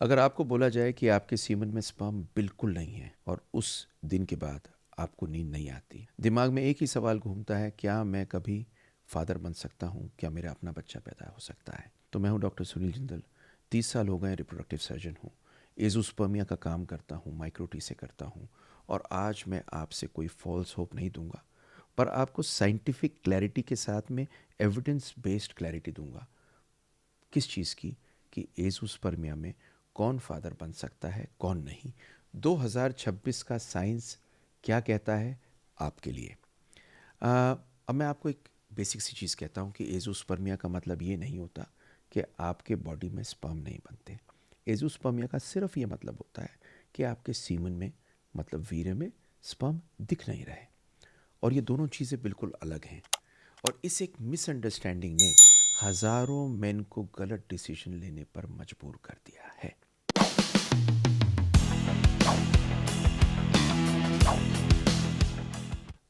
अगर आपको बोला जाए कि आपके सीमन में स्पर्म बिल्कुल नहीं है और उस दिन के बाद आपको नींद नहीं आती, दिमाग में एक ही सवाल घूमता है, क्या मैं कभी फादर बन सकता हूँ? क्या मेरा अपना बच्चा पैदा हो सकता है? तो मैं हूँ डॉक्टर सुनील जिंदल। 30 साल हो गए, रिप्रोडक्टिव सर्जन हूँ। एजोस्पर्मिया का काम करता हूँ, माइक्रोटी से करता हूँ। और आज मैं आपसे कोई फॉल्स होप नहीं दूंगा, पर आपको साइंटिफिक क्लैरिटी के साथ में एविडेंस बेस्ड क्लैरिटी दूंगा। किस चीज़ की? कि एजोस्पर्मिया में कौन फादर बन सकता है, कौन नहीं। 2026 का साइंस क्या कहता है आपके लिए। अब मैं आपको एक बेसिक सी चीज़ कहता हूँ कि एजोस्पर्मिया का मतलब ये नहीं होता कि आपके बॉडी में स्पर्म नहीं बनते। एजोस्पर्मिया का सिर्फ ये मतलब होता है कि आपके सीमन में, मतलब वीर्य में, स्पर्म दिख नहीं रहे। और ये दोनों चीज़ें बिल्कुल अलग हैं। और इस एक मिसअंडरस्टैंडिंग ने हजारों मेन को गलत डिसीजन लेने पर मजबूर कर दिया है।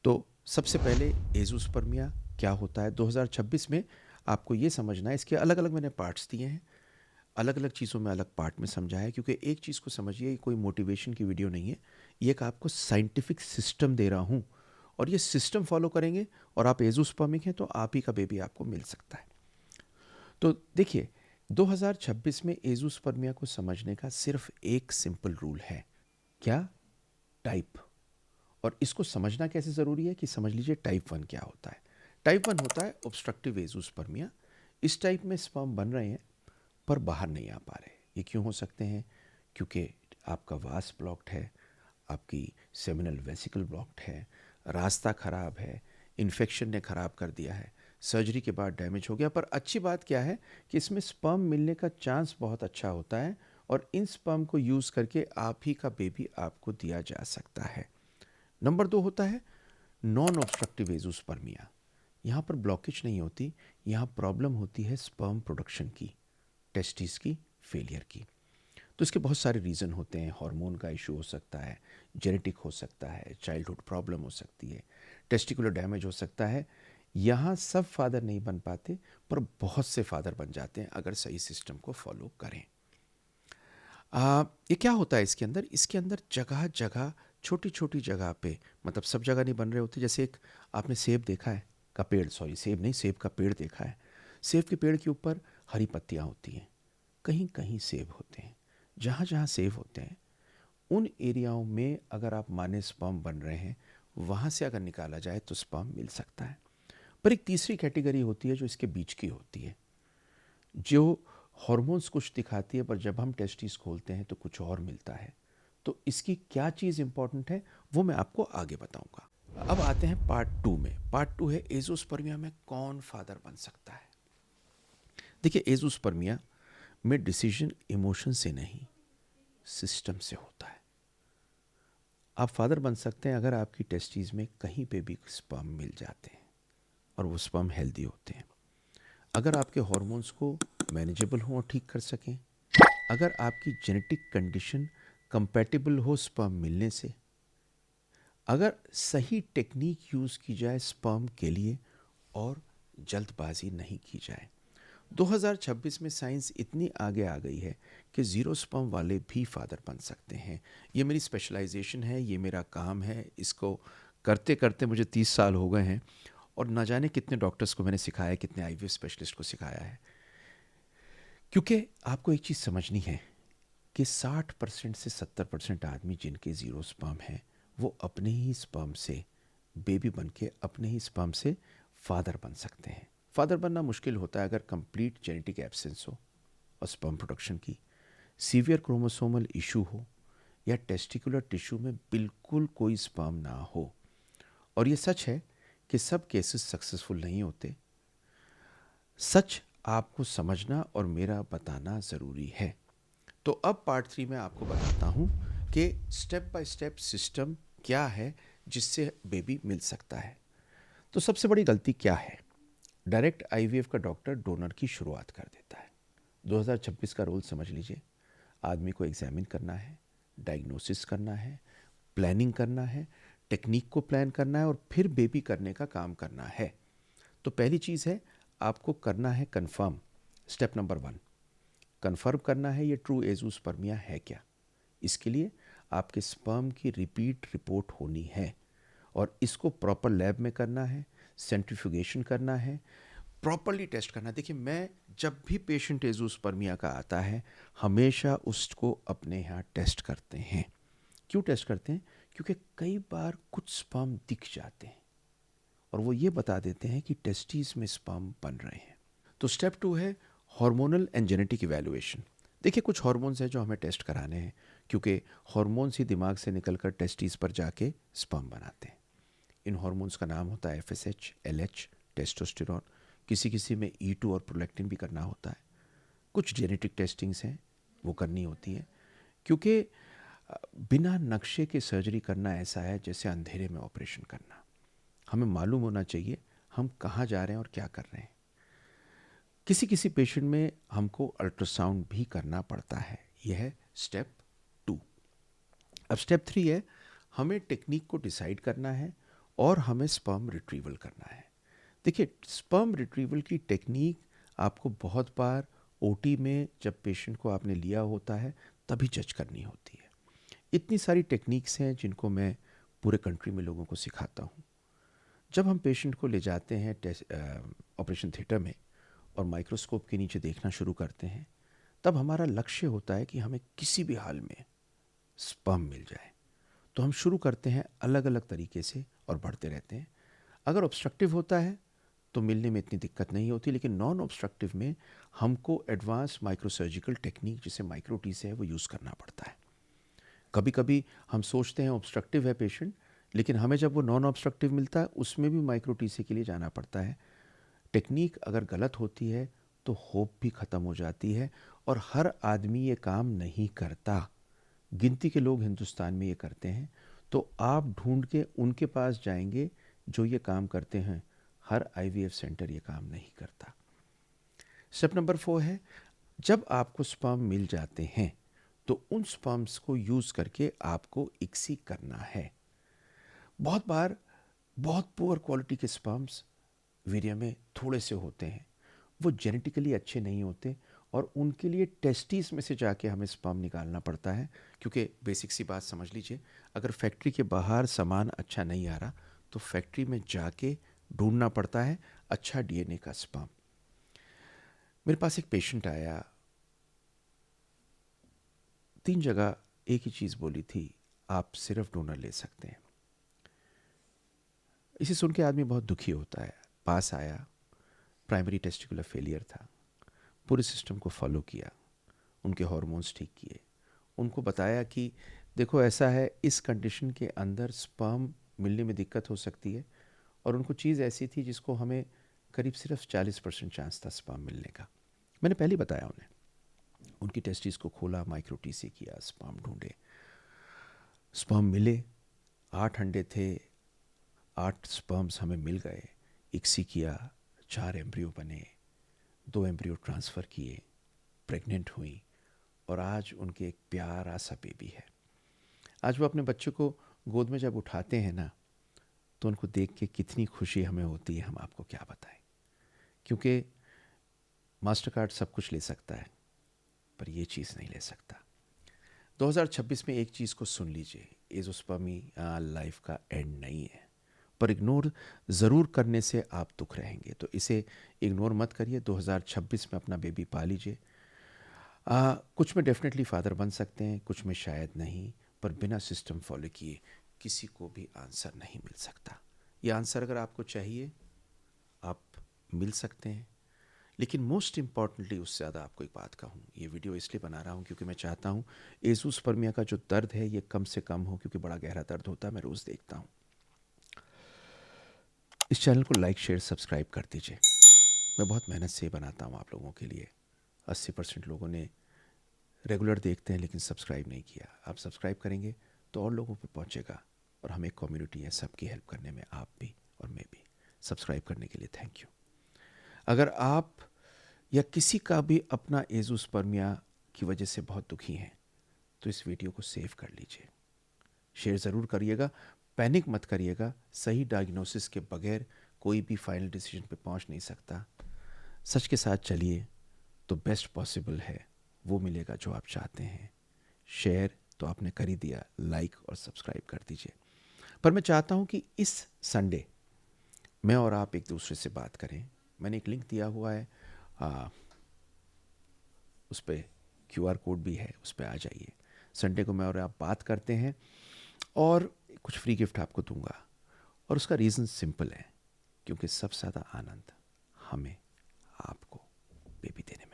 तो सबसे पहले एजोस्पर्मिया क्या होता है 2026 में आपको ये समझना है। इसके अलग अलग मैंने पार्ट्स दिए हैं, अलग अलग चीज़ों में अलग पार्ट में समझा है, क्योंकि एक चीज़ को समझिए, ये कोई मोटिवेशन की वीडियो नहीं है। ये एक आपको साइंटिफिक सिस्टम दे रहा हूँ, और ये सिस्टम फॉलो करेंगे और आप एजोस्पर्मिक हैं तो आप ही का बेबी आपको मिल सकता है। तो देखिए, 2026 में एजोस्पर्मिया को समझने का सिर्फ एक सिंपल रूल है। क्या? टाइप। और इसको समझना कैसे ज़रूरी है कि समझ लीजिए टाइप 1 क्या होता है। टाइप 1 होता है ऑब्स्ट्रक्टिव एजोस्पर्मिया। इस टाइप में स्पर्म बन रहे हैं पर बाहर नहीं आ पा रहे। ये क्यों हो सकते हैं? क्योंकि आपका वास ब्लॉक्ड है, आपकी सेमिनल वेसिकल ब्लॉक्ड है, रास्ता ख़राब है, इन्फेक्शन ने ख़राब कर दिया है, सर्जरी के बाद डैमेज हो गया। पर अच्छी बात क्या है कि इसमें स्पर्म मिलने का चांस बहुत अच्छा होता है, और इन स्पर्म को यूज़ करके आप ही का बेबी आपको दिया जा सकता है। नंबर 2 होता है नॉन ऑब्स्ट्रक्टिव एजोस्पर्मिया। यहाँ पर ब्लॉकेज नहीं होती, यहाँ प्रॉब्लम होती है स्पर्म प्रोडक्शन की, टेस्टिस की फेलियर की। तो इसके बहुत सारे रीज़न होते हैं। हार्मोन का इशू हो सकता है, जेनेटिक हो सकता है, चाइल्डहुड प्रॉब्लम हो सकती है, टेस्टिकुलर डैमेज हो सकता है। यहाँ सब फादर नहीं बन पाते, पर बहुत से फादर बन जाते हैं अगर सही सिस्टम को फॉलो करें। ये क्या होता है इसके अंदर? इसके अंदर जगह जगह, छोटी छोटी जगह पे, मतलब सब जगह नहीं बन रहे होते। जैसे एक आपने सेब देखा है का पेड़, सॉरी सेब नहीं, सेब का पेड़ देखा है। सेब के पेड़ के ऊपर हरी पत्तियाँ होती हैं, कहीं कहीं सेब होते हैं। जहाँ जहाँ सेब होते हैं उन एरियाओं में अगर आप माने स्पर्म बन रहे हैं, वहाँ से अगर निकाला जाए तो स्पर्म मिल सकता है। पर एक तीसरी कैटेगरी होती है जो इसके बीच की होती है, जो हॉर्मोन्स कुछ दिखाती है पर जब हम टेस्टिस खोलते हैं तो कुछ और मिलता है। तो इसकी क्या चीज़ इंपॉर्टेंट है वो मैं आपको आगे बताऊंगा। अब आते हैं पार्ट 2 में। पार्ट 2 है एजोस्पर्मिया में कौन फादर बन सकता है। देखिए, एजोस्पर्मिया में डिसीजन इमोशन से नहीं, सिस्टम से होता है। आप फादर बन सकते हैं अगर आपकी टेस्टिस में कहीं पे भी स्पर्म मिल जाते हैं और वो स्पर्म हेल्दी होते हैं, अगर आपके हॉर्मोन्स को मैनेजेबल हो और ठीक कर सकें, अगर आपकी जेनेटिक कंडीशन कंपैटिबल हो स्पर्म मिलने से, अगर सही टेक्निक यूज़ की जाए स्पर्म के लिए और जल्दबाजी नहीं की जाए। 2026 में साइंस इतनी आगे आ गई है कि ज़ीरो स्पर्म वाले भी फादर बन सकते हैं। ये मेरी स्पेशलाइजेशन है, ये मेरा काम है। इसको करते करते मुझे 30 साल हो गए हैं, और ना जाने कितने डॉक्टर्स को मैंने सिखाया है, कितने आईवीएफ स्पेशलिस्ट को सिखाया है। क्योंकि आपको एक चीज़ समझनी है कि 60% से 70% आदमी जिनके ज़ीरो स्पर्म हैं, वो अपने ही स्पर्म से बेबी बन के अपने ही स्पर्म से फादर बन सकते हैं। फादर बनना मुश्किल होता है अगर कंप्लीट जेनेटिक एब्सेंस हो और स्पर्म प्रोडक्शन की, सीवियर क्रोमोसोमल इशू हो, या टेस्टिकुलर टिश्यू में बिल्कुल कोई स्पर्म ना हो। और ये सच है कि सब केसेस सक्सेसफुल नहीं होते। सच आपको समझना और मेरा बताना ज़रूरी है। तो अब पार्ट 3 में आपको बताता हूँ कि स्टेप बाय स्टेप सिस्टम क्या है जिससे बेबी मिल सकता है। तो सबसे बड़ी गलती क्या है? डायरेक्ट आईवीएफ का डॉक्टर डोनर की शुरुआत कर देता है। 2026 का रोल समझ लीजिए। आदमी को एग्जामिन करना है, डायग्नोसिस करना है, प्लानिंग करना है, टेक्निक को प्लान करना है, और फिर बेबी करने का काम करना है। तो पहली चीज़ है, आपको करना है कंफर्म। स्टेप नंबर 1, कंफर्म करना है ये ट्रू एजोस्पर्मिया है क्या। इसके लिए आपके स्पर्म की रिपीट रिपोर्ट होनी है और इसको प्रॉपर लैब में करना है, सेंट्रीफ्यूगेशन करना है, प्रॉपरली टेस्ट करना है। देखिए, मैं जब भी पेशेंट एजोस्पर्मिया का आता है हमेशा उसको अपने यहाँ टेस्ट करते हैं। क्यों टेस्ट करते हैं? क्योंकि कई बार कुछ स्पर्म दिख जाते हैं और वो ये बता देते हैं कि टेस्टिस में स्पर्म बन रहे हैं। तो स्टेप 2 है हार्मोनल एंड जेनेटिक इवैल्यूएशन। देखिए, कुछ हार्मोन्स हैं जो हमें टेस्ट कराने हैं, क्योंकि हार्मोन्स ही दिमाग से निकलकर टेस्टिस पर जाके स्पर्म बनाते हैं। इन हार्मोन्स का नाम होता है एफएसएच, एलएच, टेस्टोस्टेरोन। किसी किसी में E2 और प्रोलैक्टिन भी करना होता है। कुछ जेनेटिक टेस्टिंग्स हैं वो करनी होती है, क्योंकि बिना नक्शे के सर्जरी करना ऐसा है जैसे अंधेरे में ऑपरेशन करना। हमें मालूम होना चाहिए हम कहाँ जा रहे हैं और क्या कर रहे हैं। किसी किसी पेशेंट में हमको अल्ट्रासाउंड भी करना पड़ता है। यह है स्टेप 2। अब स्टेप 3 है हमें टेक्निक को डिसाइड करना है और हमें स्पर्म रिट्रीवल करना है। देखिए, स्पर्म रिट्रीवल की टेक्निक आपको बहुत बार ओटी में जब पेशेंट को आपने लिया होता है तभी जज करनी होती है। इतनी सारी टेक्निक्स हैं जिनको मैं पूरे कंट्री में लोगों को सिखाता हूँ। जब हम पेशेंट को ले जाते हैं ऑपरेशन थिएटर में और माइक्रोस्कोप के नीचे देखना शुरू करते हैं, तब हमारा लक्ष्य होता है कि हमें किसी भी हाल में स्पर्म मिल जाए। तो हम शुरू करते हैं अलग अलग तरीके से और बढ़ते रहते हैं। अगर ऑब्स्ट्रक्टिव होता है तो मिलने में इतनी दिक्कत नहीं होती, लेकिन नॉन ऑब्स्ट्रक्टिव में हमको एडवांस माइक्रोसर्जिकल टेक्निक जिसे माइक्रोटी से है वो यूज़ करना पड़ता है। कभी कभी हम सोचते हैं ऑब्स्ट्रक्टिव है पेशेंट, लेकिन हमें जब वो नॉन ऑब्स्ट्रक्टिव मिलता है उसमें भी माइक्रोटीसी के लिए जाना पड़ता है। टेक्निक अगर गलत होती है तो होप भी ख़त्म हो जाती है और हर आदमी ये काम नहीं करता। गिनती के लोग हिंदुस्तान में ये करते हैं, तो आप ढूंढ के उनके पास जाएंगे जो ये काम करते हैं। हर आईवीएफ सेंटर ये काम नहीं करता। स्टेप नंबर 4 है जब आपको स्पर्म मिल जाते हैं तो उन स्पर्म्स को यूज़ करके आपको इक्सी करना है। बहुत बार बहुत पुअर क्वालिटी के स्पर्म्स वीर्य में थोड़े से होते हैं, वो जेनेटिकली अच्छे नहीं होते और उनके लिए टेस्टिस में से जाके हमें स्पर्म निकालना पड़ता है। क्योंकि बेसिक सी बात समझ लीजिए, अगर फैक्ट्री के बाहर सामान अच्छा नहीं आ रहा तो फैक्ट्री में जाके ढूंढना पड़ता है अच्छा डीएनए का स्पर्म। मेरे पास एक पेशेंट आया, 3 जगह एक ही चीज़ बोली थी, आप सिर्फ डोनर ले सकते हैं। इसे सुन के आदमी बहुत दुखी होता है। पास आया, प्राइमरी टेस्टिकुलर फेलियर था, पूरे सिस्टम को फॉलो किया, उनके हार्मोन्स ठीक किए, उनको बताया कि देखो ऐसा है, इस कंडीशन के अंदर स्पर्म मिलने में दिक्कत हो सकती है। और उनको चीज़ ऐसी थी जिसको हमें करीब सिर्फ 40% चांस था स्पर्म मिलने का। मैंने पहले ही बताया उन्हें। उनकी टेस्टिस को खोला, माइक्रोटीसी किया, स्पर्म ढूंढे, स्पर्म मिले। 8 अंडे थे, 8 स्पर्म्स हमें मिल गए। इक्सी किया, 4 एम्ब्रियो बने, 2 एम्ब्रियो ट्रांसफ़र किए, प्रेग्नेंट हुई और आज उनके एक प्यारा सा बेबी है। आज वो अपने बच्चे को गोद में जब उठाते हैं ना, तो उनको देख के कितनी खुशी हमें होती है, हम आपको क्या बताएं। क्योंकि मास्टर कार्ड सब कुछ ले सकता है पर ये चीज़ नहीं ले सकता। 2026 में एक चीज़ को सुन लीजिए, एज़ोस्पर्मिया लाइफ का एंड नहीं है, पर इग्नोर ज़रूर करने से आप दुख रहेंगे। तो इसे इग्नोर मत करिए। 2026 में अपना बेबी पा लीजिए। कुछ में डेफिनेटली फादर बन सकते हैं, कुछ में शायद नहीं, पर बिना सिस्टम फॉलो किए किसी को भी आंसर नहीं मिल सकता। ये आंसर अगर आपको चाहिए आप मिल सकते हैं। लेकिन मोस्ट इम्पॉर्टेंटली उससे ज़्यादा आपको एक बात कहूँ, ये वीडियो इसलिए बना रहा हूँ क्योंकि मैं चाहता हूँ एज़ोस्पर्मिया का जो दर्द है ये कम से कम हो, क्योंकि बड़ा गहरा दर्द होता है, मैं रोज़ देखता हूँ। इस चैनल को लाइक शेयर सब्सक्राइब कर दीजिए। मैं बहुत मेहनत से बनाता हूँ आप लोगों के लिए। 80% लोगों ने रेगुलर देखते हैं लेकिन सब्सक्राइब नहीं किया। आप सब्सक्राइब करेंगे तो और लोगों पे पहुँचेगा और हम एक कम्युनिटी है सबकी हेल्प करने में, आप भी और मैं भी। सब्सक्राइब करने के लिए थैंक यू। अगर आप या किसी का भी अपना एज़ोस्पर्मिया की वजह से बहुत दुखी हैं तो इस वीडियो को सेव कर लीजिए, शेयर ज़रूर करिएगा। पैनिक मत करिएगा। सही डायग्नोसिस के बगैर कोई भी फाइनल डिसीजन पे पहुंच नहीं सकता। सच के साथ चलिए तो बेस्ट पॉसिबल है वो मिलेगा जो आप चाहते हैं। शेयर तो आपने कर ही दिया, लाइक और सब्सक्राइब कर दीजिए। पर मैं चाहता हूँ कि इस संडे मैं और आप एक दूसरे से बात करें। मैंने एक लिंक दिया हुआ है, उस पर QR कोड भी है, उस पर आ जाइए। संडे को मैं और आप बात करते हैं और कुछ फ्री गिफ्ट आपको दूंगा। और उसका रीज़न सिंपल है, क्योंकि सबसे ज़्यादा आनंद हमें आपको बेबी देने